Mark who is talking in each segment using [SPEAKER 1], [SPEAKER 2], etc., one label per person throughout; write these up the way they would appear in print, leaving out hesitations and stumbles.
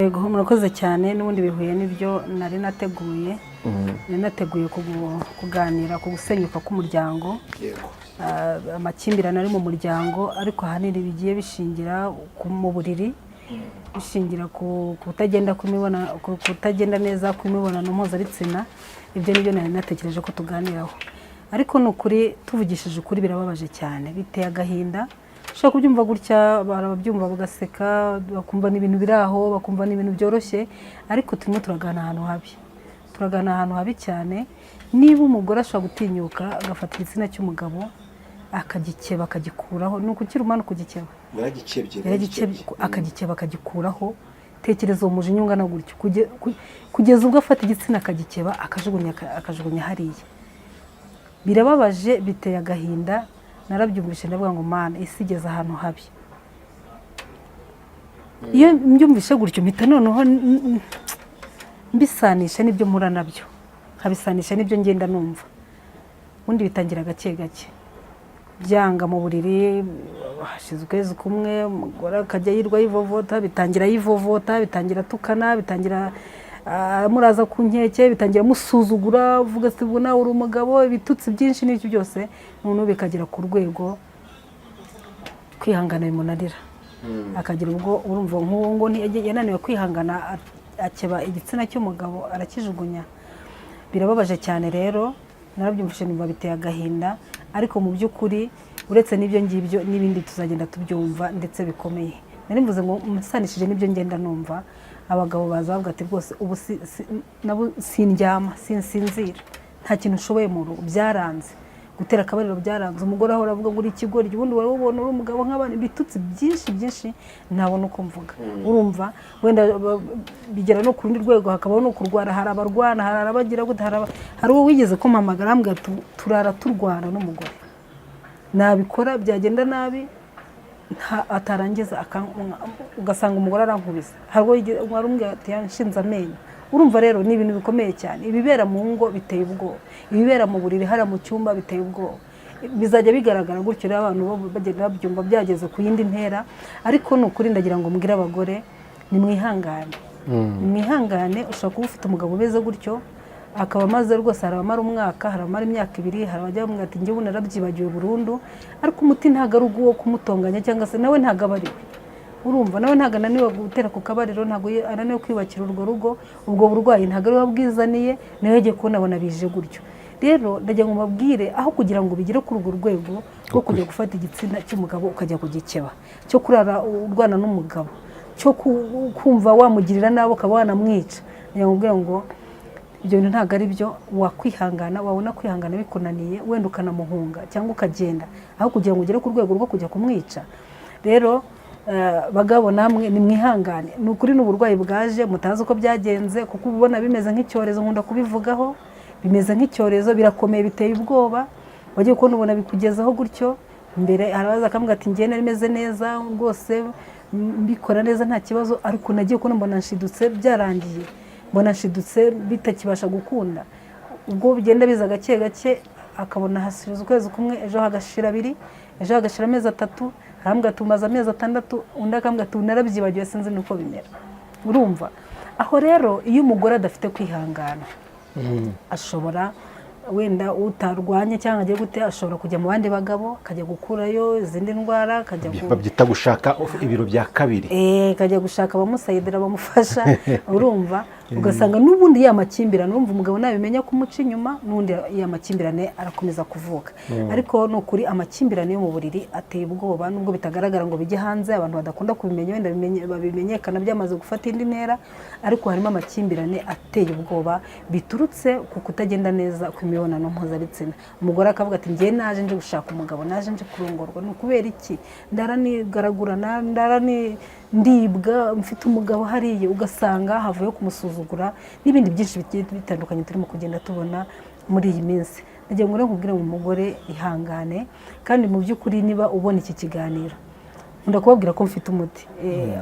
[SPEAKER 1] yego murakoze cyane n'ubundi bihuye n'ibyo nari nateguye kuganira ku gusenyuka k'umuryango, amakimbirane ari mu muryango ariko ahanini bigiye bishingira mu buriri, bishingira ku kutagenda neza kw'imibonano mpuzabitsina. Ibyo nibyo nari natekereje ko tuganiraho, ariko n'ukuri tuvugishije ukuri birababaje cyane, biteye agahinda. Ushobora kubyumva gutya barabyumva bagaseka bakumva n'ibintu biraho, bakumva n'ibintu byoroshye, ariko turimo turagana ahantu habi cyane. Niba umugore ashobora gutinyuka agafata igitsina cy'umugabo akagikeba akagikuraho, ni ukukira umwana kugikeba, akagikeba akagikuraho. Tekereza uwo mujinya ungana gutyo kugeza ubwo afata igitsina akagikeba akajugunya hariya. Birababaje, biteye agahinda. Narabyumvise ndavuga ngo mana isi igeze ahantu habi. Iyo mbyumvise gutyo mpita noneho mbisanisha n'ibyo mpura nabyo, nkabisanisha n'ibyo ngenda numva. Ubundi bitangira gake gake, byanga mu buriri, hashize ukwezi kumwe umugore akajya yirwa yivovota, bitangira tukana, bitangira muraza ku nkeke, bitangira musuzugura, uvuga se ubwo nawe uri umugabo, ibitutsi byinshi n'icyo byose, noneho bikagera ku rwego kwihangana bimunanira. Akagira ubwo urumva nk'uwo ngo yananiwe kwihangana, akeba igitsina cy'umugabo arakijugunya. Birababaje cyane rero, narabyumvise numva biteye agahinda, ariko mu by'ukuri uretse n'ibyo ngibyo n'ibindi tuzagenda tubyumva ndetse bikomeye. Nari mvuze ngo musanishije n'ibyo ngenda numva, abagabo baza bavuga ati rwose ubu nabo sindyama, sinsinzira, nta kintu ushoboye mu rugo, byaranze gutera akabariro, byaranze. Umugore ahora avuga ngo uri ikigoryi, ubundi wari ubona uri umugabo nk'abandi, bitutsi byinshi ntabona uko mvuga. Urumva wenda bigera no ku rundi rwego, hakabaho no kurwara, hari abarwana, hari abagira gute, hari uwo wigeze kumpamagara ambwira turara turwana n'umugore, nabikora byagenda nabi atarangiza ugasanga umugore arankubise, hari uwo warumwe ati yanshinze amenyo. Urumva rero ni ibintu bikomeye cyane. Ibibera mu ngo biteye ubwoba, ibibera mu buriri hari mu cyumba biteye ubwoba. Bizajya bigaragara gutyo rero abantu bagenda babyumva byageze ku yindi ntera. Ariko n'ukuri ndagira ngo mbwire abagore nimwihangane, nimwihangane. Ushobora kuba ufite umugabo umeze gutyo akaba amaze rwose, hari abamara umwaka, hari abamara imyaka 2, hari abajya bamwe ati njye ubu narabyibagiwe burundu, ariko umuti ntago ari uwo kumutonganya cyangwa se nawe ntago abari. Urumva nawe ntago ananiwe gutera ku kabariro, ntago ananiwe kwibakira urwo rugo, ubwo burwayi ntago ari wabwizaniye, nawe yagiye kubona bije gutyo. Rero ndagira ngo mabwire, aho kugira ngo bigire kuri urwo rwego rwo kujya gufata igitsina cy'umugabo ukajya kugikeba, cyo kurara urwana n'umugabo, cyo kumva wamugirira nabo ukaba wanamwica, ndagira ngo ibyo bintu ntago ari byo. Wakwihangana, wabona kwihangana bikunaniye, wenda ukanamuhunga cyangwa ukagenda, aho kugira ngo ugere ku rwego rwo kujya kumwica. Rero bagabo namwe nimwihangane, ni ukuri n'uburwayi bwaje mutazi uko byagenze, kuko ubona bimeze nk'icyorezo. Nkunda kubivugaho, bimeze nk'icyorezo, birakomeye, biteye ubwoba. Wagiye kubona ubona bikugezaho gutyo, mbere harabaza akambwira ati njye narimeze neza rwose, mbikora neza nta kibazo, ariko nagiye kubona mbona nshidutse byarangiye, mbona nshidutse bitakibasha gukunda. Ubwo bigenda biza gake gake, akabona hasize ukwezi kumwe, ejo hagashira 2, ejo hagashira amezi 3, harambwa tumaze amezi 6, undi akambwira ati narabyibagiwe sinzi nuko bimera. Urumva aho rero, iyo umugore adafite kwihangana, ashobora wenda utarwanye cyangwa agiye gute, ashobora kujya mu bandi bagabo, akajya gukurayo izindi ndwara, akajya
[SPEAKER 2] babyita gushaka ibiro bya kabiri,
[SPEAKER 1] akajya gushaka abamusayidira bamufasha. Urumva ugasanga n'ubundi yamakimbirane, urumva umugabo nabimenya kumuca inyuma, n'undi yamakimbirane arakomeza kuvuka. Ariko no kuri amakimbirane yo mu buriri ateye ubwoba, nubwo bitagaragara ngo bijye hanze, abantu badakunda kubimenya, wenda babimenyekana byamaze gufata indi ntera, ariko harimo amakimbirane ateye ubwoba biturutse ku kutagenda neza kw'imibonano mpuzabitsina. Umugore akavuga ati njye naje nje gushaka umugabo, naje nje kurongorwa, ni ukubera iki? Ndaranigaragurana, ndibwa, mfite umugabo hariye, ugasanga havuye kumusuzugura n'ibindi byinshi bitandukanye turimo kugenda tubona muri iyi minsi. Ndagira ngo nkubwire mu mugore ihangane, kandi mu by'ukuri niba ubona iki kiganiro ndakubabwira ko mfite umuti.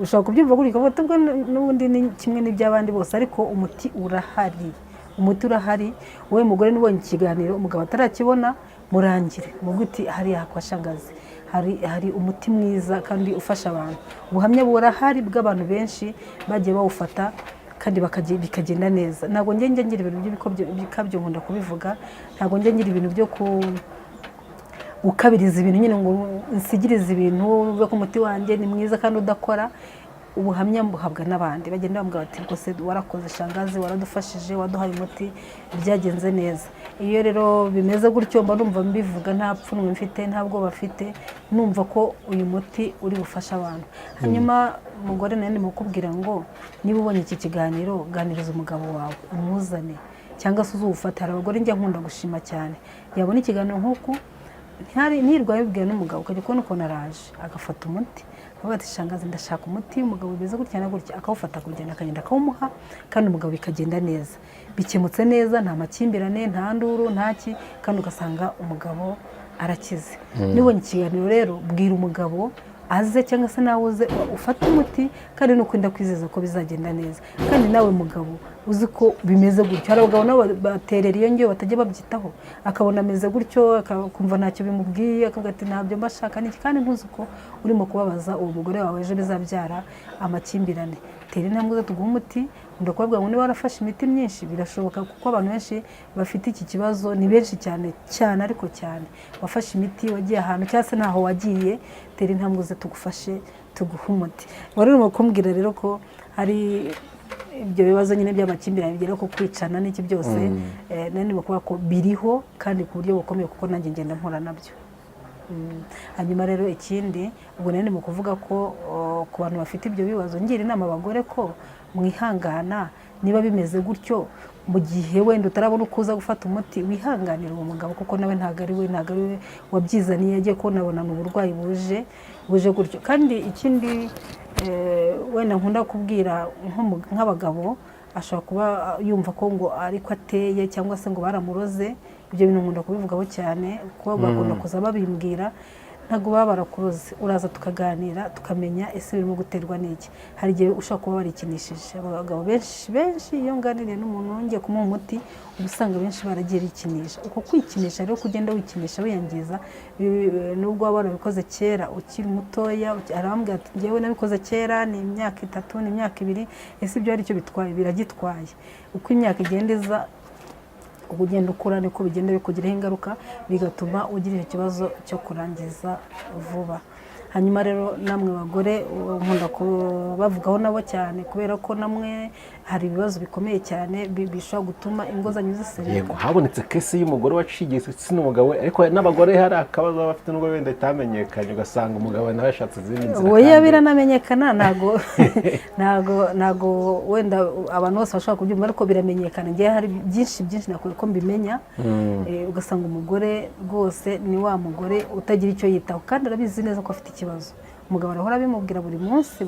[SPEAKER 1] Ushobora kubyumva gutya ukavuga ngo n'ubundi ni kimwe n'iby'abandi bose, ariko umuti urahari, umuti urahari. Wowe mugore nubonye ikiganiro umugabo atarakibona, murangire muguti hariya kwa shangazi, hari umuti mwiza kandi ufasha abantu. Ubuhamya burahari bw'abantu benshi bagiye bawufata kandi bikagenda neza. Ntabwo njye ngira ibintu by'ibikabyo nkunda kubivuga, ntabwo njye ngira ibintu byo gukabiriza ibintu nyine ngo nsigirize ibintu bivuga ko umuti wanjye ni mwiza kandi udakora. Ubuhamya buhabwa n'abandi bagenda bambwira bati rwose warakoze shangazi, waradufashije, waduhaye umuti, byagenze neza. Iyo rero bimeze gutyo mba numva mbivuga nta pfunwe mfite, nta bwoba bafite, numva ko uyu muti uri bufasha abantu. Hanyuma umugore nandi mukubwira ngo niba ubonye iki kiganiro ganiriza umugabo wawe, umuzane cyangwa se uzufata. Hari abagore njya nkunda gushima cyane, yabona ikiganiro nk'uku ntirwaye bibwiye n'umugabo, ukajya kubona ukuntu araje agafata umuti, avuga ati shangazi ndashaka umuti umugabo bimeze gutya na gutya, akawufata kugenda akagenda akawumuha, kandi umugabo bikagenda neza, bikemutse neza, nta makimbirane, nta nduru, ntaki, kandi ugasanga umugabo arakize. Nibonye ikiganiro rero bwira umugabo aze cyangwa se nawe uze ufate umuti, kandi nukwenda kwizeza ko bizagenda neza. Kandi nawe mugabo uzi ko bimeze gutyo. Hari abagabo nabo baterera iyo ngiyo batajya babyitaho, akabona ameze gutyo, akumva ntacyo bimubwiye, akavuga ati ntabyo mbashaka niki, kandi ntuzi ko urimo kubabaza uwo mugore wawe ejo bizabyara amakimbirane. Tera intambwe zo tuguha umuti. Ndakubwira ngo niba warafashe imiti myinshi birashoboka, kuko abantu benshi bafite iki kibazo ni benshi cyane cyane, ariko cyane wafashe imiti, wagiye ahantu cyangwa se ntaho wagiye, tera intambwe zo tugufashe tuguha umuti. Wari urimo kumbwira rero ko hari ibyo bibazo nyine by'amakimbirane bigera ku kwicana n'iki byose, nani bakubwira ko biriho kandi ku buryo bukomeye, kuko nanjye ngenda mpora nabyo. Hanyuma rero ikindi ubwo nani mu kuvuga ko ku bantu bafite ibyo bibazo ngira inama abagore ko mwihangana, niba bimeze gutyo mu gihe wenda utarabona ukuza gufata umuti, wihanganira uwo mugabo, kuko nawe ntabwo ari we wabyizaniye, agiye kubonabona uburwayi buje gutyo. Kandi ikindi wenda nkunda kubwira nk'abagabo, ashobora kuba yumva ko ngo ariko ateye cyangwa se ngo baramuroze. Ibyo bintu nkunda kubivugaho cyane, kuko bakunda kuza babimbwira. Ntabwo baba barakuroze, uraza tukaganira tukamenya ese birimo guterwa n'iki. Hari igihe ushobora kuba warikinishije. Abagabo benshi iyo nganiriye n'umuntu wongeye kumuha umuti, uba usanga benshi baragiye bikinisha. Uko kwikinisha rero, kugenda wikinisha wiyangiza, nubwo waba warabikoze kera ukiri mutoya, arambwira ati njyewe nabikoze kera, ni imyaka 3 ni imyaka 2, ese ibyo ari cyo bitwaye, biragitwaye. Uko imyaka igenda iza, ugenda ukura niko bigenda bikugiraho ingaruka, bigatuma ugira ikibazo cyo kurangiza vuba. Hanyuma rero namwe bagore nkunda kubavugaho nabo cyane, kubera ko namwe hari ibibazo bikomeye cyane bishobora gutuma ingo zanyu zisenyuka.
[SPEAKER 2] Yego, habonetse kesi y'umugore waciye si n'umugabo, ariko n'abagore hari akabazo bafite n'ubwo wenda itamenyekanye, ugasanga umugabo nawe yashatse izindi nzira.
[SPEAKER 1] Oya, biranamenyekana, ntago wenda abantu bose bashobora kubyumva, ariko biramenyekana. Ngiye hari byinshi nakora ko mbimenya. Ugasanga umugore rwose ni wa mugore utagira icyo yitaho, kandi arabizi neza ko afite ikibazo. Umugabo arahora bimubwira buri munsi,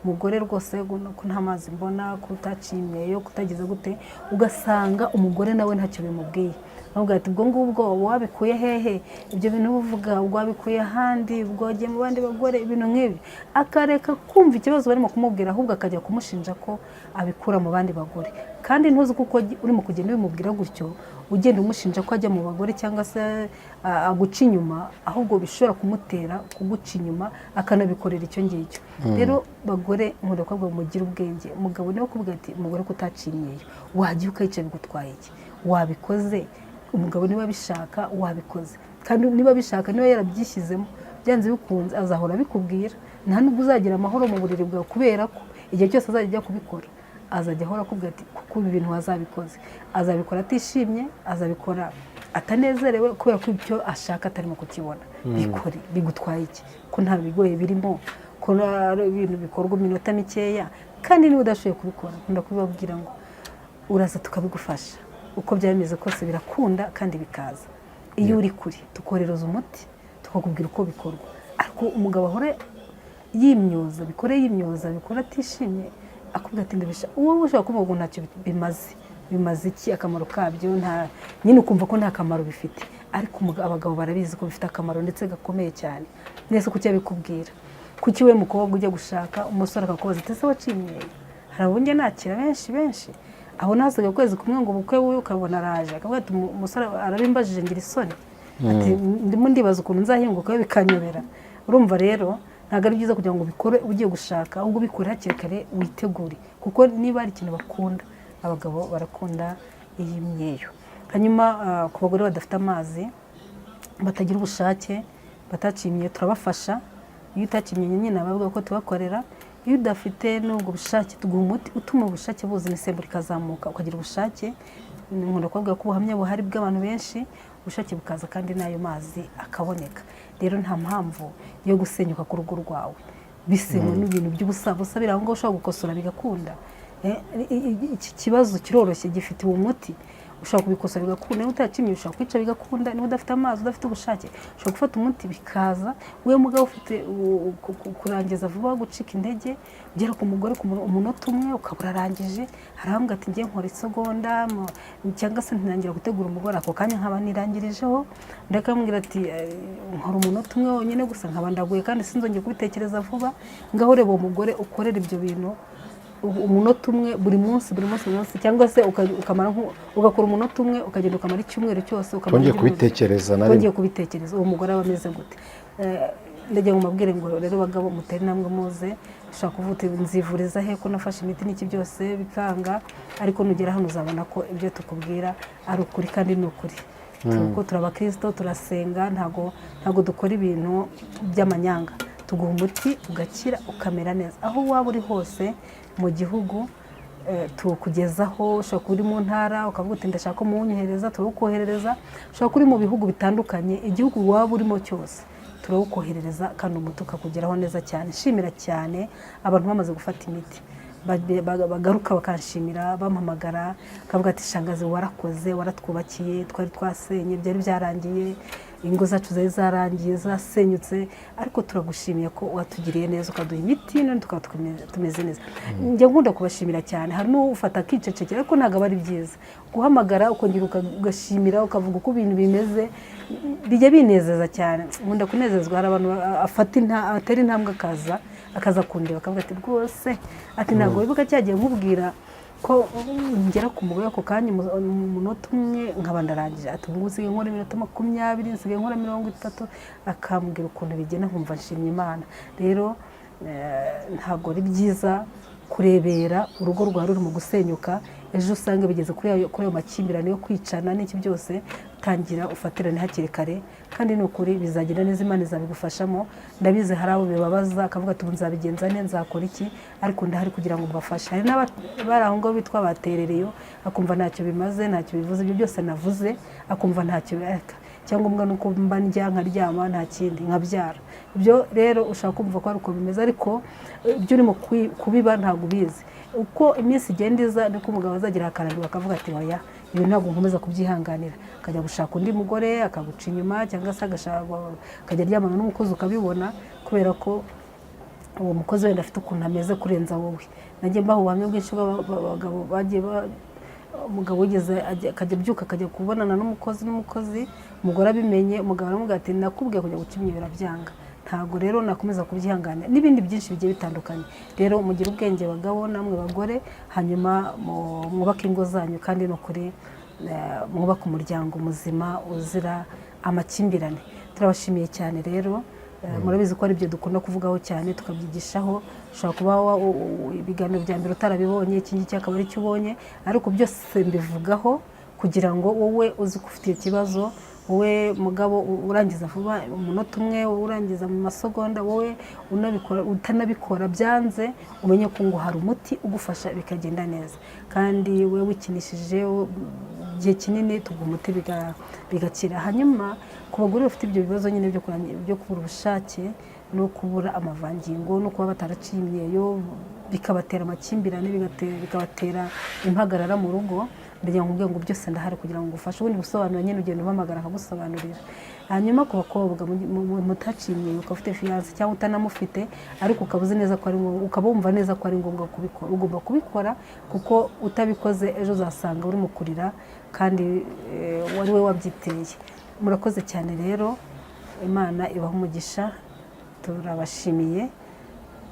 [SPEAKER 1] umugore rwose ko nta mazi mbona, ko utaciye imyeyo, kutagize gute. Ugasanga umugore nawe ntacyo bimubwiye. Ahubwo ati ubwo ngubwo wabikuye hehe, ibyo bintu uvuga wabikuye ahandi, ubwo wagiye mu bandi bagore, ibintu nk'ibi. Akareka kumva ikibazo barimo kumubwira, ahubwo akajya kumushinja ko abikura mu bandi bagore. Kandi ntuzi kuko urimo kugenda bimubwira gutyo, ugenda umushinja ko ajya mu bagore cyangwa se aguca inyuma, ahubwo bishobora kumutera kuguca inyuma, akanabikorera icyo ngicyo. Rero bagore nkunda ko mugira ubwenge. Umugabo niwe kuvuga ati umugore ko utacinyeyo, wagiye ukayica bigutwaye iki, wabikoze. Umugabo niba bishaka wabikoze, kandi niba bishaka, niba yarabyishyizemo, byanze bikunze azahora bikubwira. Nta nubwo uzagira amahoro mu buriri bwawe, kubera ko igihe cyose azajya kubikora azajya ahora akubwira ati kuko ibi bintu wazabikoze. Azabikora atishimye, azabikora atanezerewe, kubera ko ibyo ashaka atarimo kukibona. Bikore, bigutwaye iki, ko nta bigoye birimo, ko ibintu bikorwa iminota mikeya, kandi niba udashoboye kubikora, nkunda kubibabwira ngo uraza tukabigufasha. Uko byameze kose birakunda kandi bikaza. Iyo uri kuri tukorereza umuti, tukakubwira uko bikorwa. Ariko umugabo ahora yimyoza, bikora atishimye, akubwira ati ndabisha. Uwo ushaka kuvuga ngo ntacyo bimaze iki, akamaro kabyo nyine ukumva ko nta kamaro bifite. Ariko abagabo barabizi ko bifite akamaro ndetse gakomeye cyane. Nese kuki abikubwira? Kuki we mukobwa ujya gushaka umusore akakubaza ati ese waciye imyeyo? Hari abunge nakira benshi aho nazaga kwezi kumwe ngo bukwe we ukabona araje, akavuga ati umusore arabimbajije ngira isoni. ati ndimo ndibaza ukuntu nzahinguka bikanyobera. Urumva rero ntabwo ari byiza kugira ngo ubikore ugiye gushaka, ahubwo ubikore hakiri kare witegure, kuko niba ari ikintu bakunda, abagabo barakunda iyi myeyo. Hanyuma ku bagore badafite amazi, batagira ubushake, bataciye imyeyo, turabafasha. Iyo utaciye imyeyo nyine abavuga ko tubakorera. Iyo udafite n'ubwo bushake, tuguha umuti utuma ubushake buza imisemburo ikazamuka, ukagira ubushake. Nkunda kuvuga ko ubuhamya buhari bw'abantu benshi, ubushake bukaza kandi n'ayo mazi akaboneka. Rero nta mpamvu yo gusenyuka ku rugo rwawe bisenywe n'ibintu by'ubusabusa biri aho ngaho ushobora gukosora bigakunda. Iki kibazo kiroroshye, gifitiwe umuti, ushobora kubikosora bigakunda. Niba utacimye ushobora kwica bigakunda. Niba udafite amazi, udafite ubushake, ushobora gufata umuti bikaza. We mugabo ufite kurangiza vuba, gucika intege, ugera ku mugore ku umunota umwe ukabura arangije, harambwa ati ngiye nkora isegonda cyangwa se ntangira gutegura umugore, ako kanya nkaba nirangirijeho, ndakamubwira ati nkora umunota umwe wonyine gusa nkaba ndaguye kandi sinzongeye kubitekereza vuba. Ngaho reba uwo mugore ukorera ibyo bintu umunota umwe buri munsi cyangwa se ukamara ugakora umunota umwe ukagenda ukamara icyumweru cyose
[SPEAKER 2] ukongeye kubitekereza
[SPEAKER 1] uwo mugore aba ameze gute. Ndagira ngo mabwire ngo rero bagabo mutera intambwe muze, ushaka kuvuga uti nzivuriza he ko nafashe imiti n'iki byose bikanga, ariko nugera hano uzabona ko ibyo tukubwira ari ukuri kandi ni ukuri. Kuko turabakristo, turasenga, ntago dukora ibintu by'amanyanga. Tuguha umuti ugakira ukamera neza aho waba uri hose mu gihugu. Tukugezaho, ushobora kuba uri mu ntara ukavuga uti ndashaka ko muwunyohereza, turawukoherereza. Ushobora kuba uri mu bihugu bitandukanye, igihugu waba urimo cyose turawukoherereza kandi umuti ukakugeraho neza cyane. Nshimira cyane abantu bamaze gufata imiti, bagaruka bakanshimira, bampamagara akavuga ati shangazi warakoze, waratwubakiye, twari twasenye byari byarangiye, ingo zacu zari zarangiye zasenyutse, ariko turagushimiye ko watugiriye neza ukaduha imiti none tukaba tumeze neza. Njye nkunda kubashimira cyane. Hari n'ufata akicecekera, ariko ntabwo ari byiza guhamagara ukongera ugashimira ukavuga uko ibintu bimeze, bijya binezeza cyane. Nkunda kunezezwa. Hari abantu atera intambwe akaza kundeba akavuga ati rwose ati ntabwo wibuka cyagiye nkubwira ko ngera ku mugore ako kanya umunota umwe nkaba ndarangije, ati ubu nsigaye nkora iminota 20, nsigaye nkora 30, akambwira ukuntu bigenda nkumva nshimye Imana. Rero ntabwo ari byiza kurebera urugo rwawe ruri mu gusenyuka, ejo usanga bigeze kuri ayo makimbirane yo kwicana n'iki byose. Tangira ufatirane hakiri kare, kandi ni ukuri bizagira neza, Imana izabigufashamo. Ndabizi hari abo bibabaza akavuga ati nzabigenza neza, nzakora iki, ariko ndahari kugira ngo mbafashe. Hari n'abari aho ngaho bitwa baterereyo, akumva ntacyo bimaze, ntacyo bivuze, ibyo byose navuze akumva ntacyo bireka, cyangwa nuko mba njya nkaryama nta kindi nkabyara. Ibyo rero ushaka kumva ko ari uko bimeze, ariko ibyo urimo kubiba ntabwo ubizi. Uko iminsi igenda iza niko umugabo azagira akarambirwa akavuga ati oya, ibi ntabwo nkomeza kubyihanganira, akajya gushaka undi mugore akaguca inyuma, cyangwa se akajya aryamana n'umukozi ukabibona, kubera ko uwo mukozi wenda afite ukuntu ameze kurenza wowe. Nagiye mbaho ubuhamya bwinshi bw'abagabo bagiye umugabo wigeze akajya abyuka akajya kubonana n'umukozi, umugore abimenye, umugabo aramubwira ati nakubwiye kujya guca imyeyo urabyanga. Ntabwo rero nakomeza kubyihanganira, n'ibindi byinshi bigiye bitandukanye. Rero mugire ubwenge bagabo namwe bagore, hanyuma mwubake ingo zanyu, kandi no kuri mwubake umuryango muzima uzira amakimbirane. Turabashimiye cyane rero. Murabizi ko ari byo dukunda kuvugaho cyane tukabyigishaho. Ushobora kuba ibiganiro bya mbere utarabibonye, iki ngiki akaba ari cyo ubonye, ariko byose mbivugaho kugira ngo wowe uzi ko ufite ikibazo, wowe mugabo urangiza vuba umunota umwe, wowe urangiza mu masegonda, wowe utanabikora byanze, umenye ko ngo hari umuti ugufasha bikagenda neza. Kandi wowe wikinishije igihe kinini tuguha umuti bigakira. Hanyuma ku bagore bafite ibyo bibazo nyine byo kubura ubushake no kubura amavangingo no kuba bataraciye imyeyo, bikabatera amakimbirane, bikabatera impagarara mu rugo, ndagira ngo byose ndahari kugira ngo ngufashe. Ubundi busobanuro nyine ugenda umpamagara nkagusobanurira. Hanyuma ku bakobwa mutaciye imyeyo, ukaba ufite fiyanse cyangwa utanamufite, ariko ukaba uzi neza ko ari ngombwa, ukaba wumva neza ko ari ngombwa kubikora, ugomba kubikora, kuko utabikoze ejo uzasanga uri mu kurira kandi wari we wabyiteye. Murakoze cyane rero, Imana ibaha umugisha. Turabashimiye.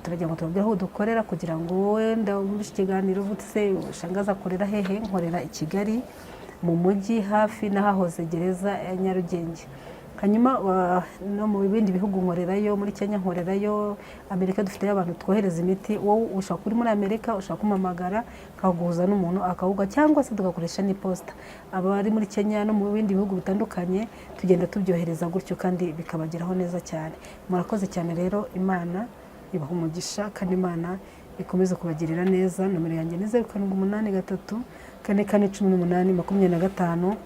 [SPEAKER 1] Turagira ngo tubabwire aho dukorera kugira ngo wowe ndabumvishe ikiganiro vutse shangaza akorera hehe. Nkorera i Kigali mu mujyi hafi n'ahahoze gereza ya Nyarugenge. hanyuma no mu bindi bihugu nkorerayo, muri Kenya nkorerayo, Amerika dufite abantu twohereza imiti. Wowe ushaka kuri muri Amerika ushaka kumamagara kaguhuza n'umuntu akawuga, cyangwa se tugakoresha n'iposta. Abari muri Kenya no mu bindi bihugu bitandukanye tugenda tubyohereza gutyo kandi bikabageraho neza cyane. Murakoze cyane rero, Imana ibaha umugisha kandi Imana ikomeze kubagirira neza. Nomero yanjye ni 0783 4418 25.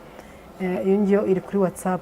[SPEAKER 1] Iyo ngiyo iri kuri WhatsApp.